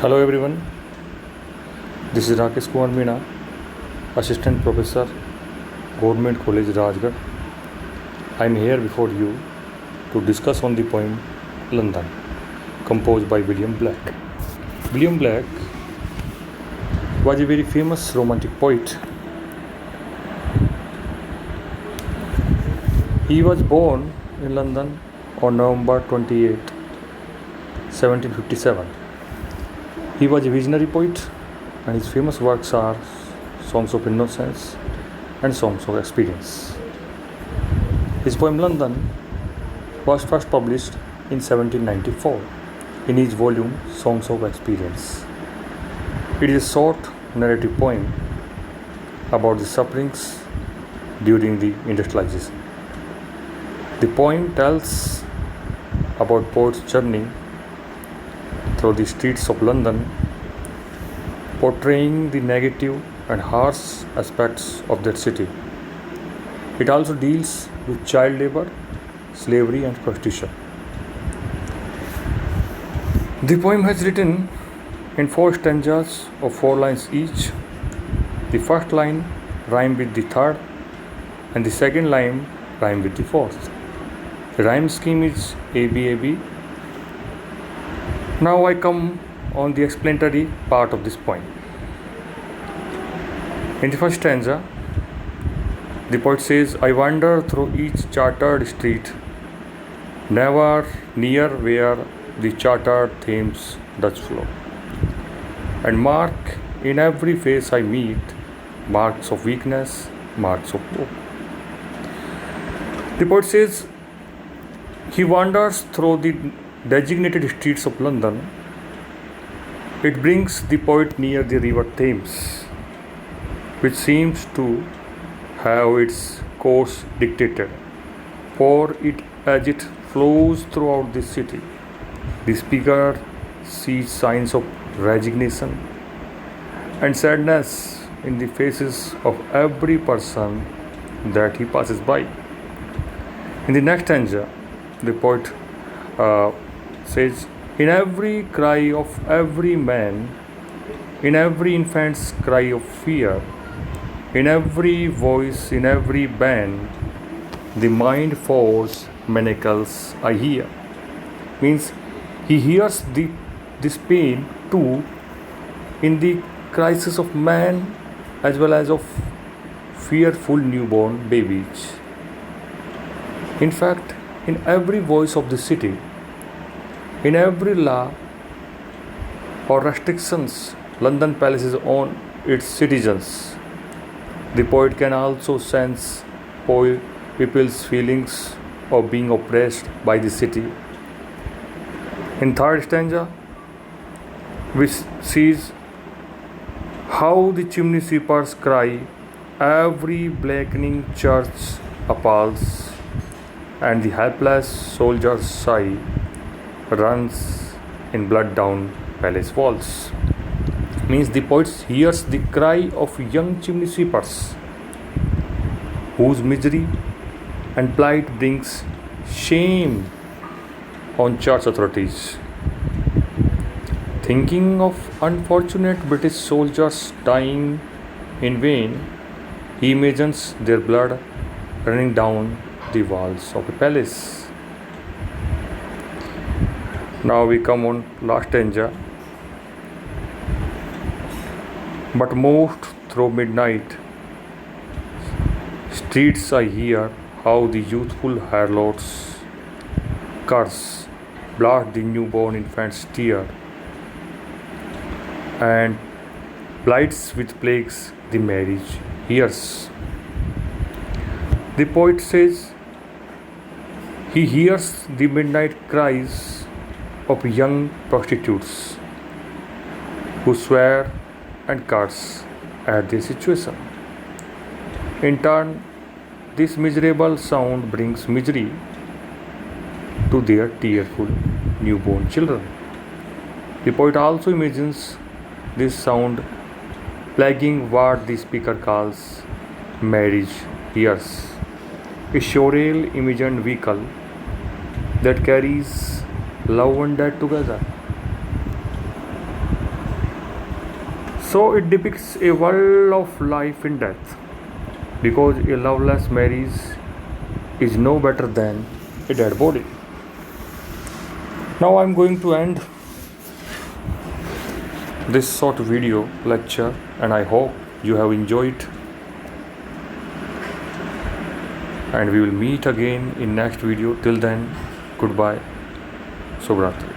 Hello everyone, this is Rakesh Kumar Meena, Assistant Professor, Government College Rajgarh. I am here before you to discuss on the poem London, composed by William Blake. William Blake was a very famous romantic poet. He was born in London on November 28, 1757. He was a visionary poet, and his famous works are Songs of Innocence and Songs of Experience. His poem London was first published in 1794 in his volume Songs of Experience. It is a short narrative poem about the sufferings during the industrialization. The poem tells about poet's journey through the streets of London, portraying the negative and harsh aspects of that city. It also deals with child labor, slavery, and prostitution. The poem has written in 4 stanzas of 4 lines each. The first line rhymes with the third, and the second line rhymes with the fourth. The rhyme scheme is ABAB. Now I come on the explanatory part of this poem. In the first stanza, the poet says, I wander through each chartered street, never near where the chartered Thames does flow, and mark in every face I meet marks of weakness, marks of woe. The poet says he wanders through the designated streets of London. It brings the poet near the river Thames, which seems to have its course dictated, for it as it flows throughout the city. The speaker sees signs of resignation and sadness in the faces of every person that he passes by. In the next stanza, the poet says, in every cry of every man, in every infant's cry of fear, in every voice, in every band, the mind force manacles I hear. Means he hears this pain too in the crisis of man as well as of fearful newborn babies. In fact, in every voice of the city, in every law or restrictions London places on its citizens, the poet can also sense people's feelings of being oppressed by the city. In third stanza, which sees how the chimney sweepers cry, every blackening church appalls, and the helpless soldier's sigh runs in blood down palace walls. Means the poet hears the cry of young chimney sweepers, whose misery and plight brings shame on church authorities. Thinking of unfortunate British soldiers dying in vain, he imagines their blood running down the walls of a palace. Now we come on last stanza. But moved through midnight streets I hear how the youthful harlots curse, blast the newborn infant's tear, and blights with plagues the marriage hears. The poet says he hears the midnight cries of young prostitutes who swear and curse at their situation. In turn, this miserable sound brings misery to their tearful newborn children. The poet also imagines this sound plaguing what the speaker calls marriage hears, a surreal imagined vehicle that carries love and death together. So it depicts a world of life and death, because a loveless marriage is no better than a dead body. Now I'm going to end this short video lecture, and I hope you have enjoyed, and we will meet again in next video. Till then, goodbye. Subratri.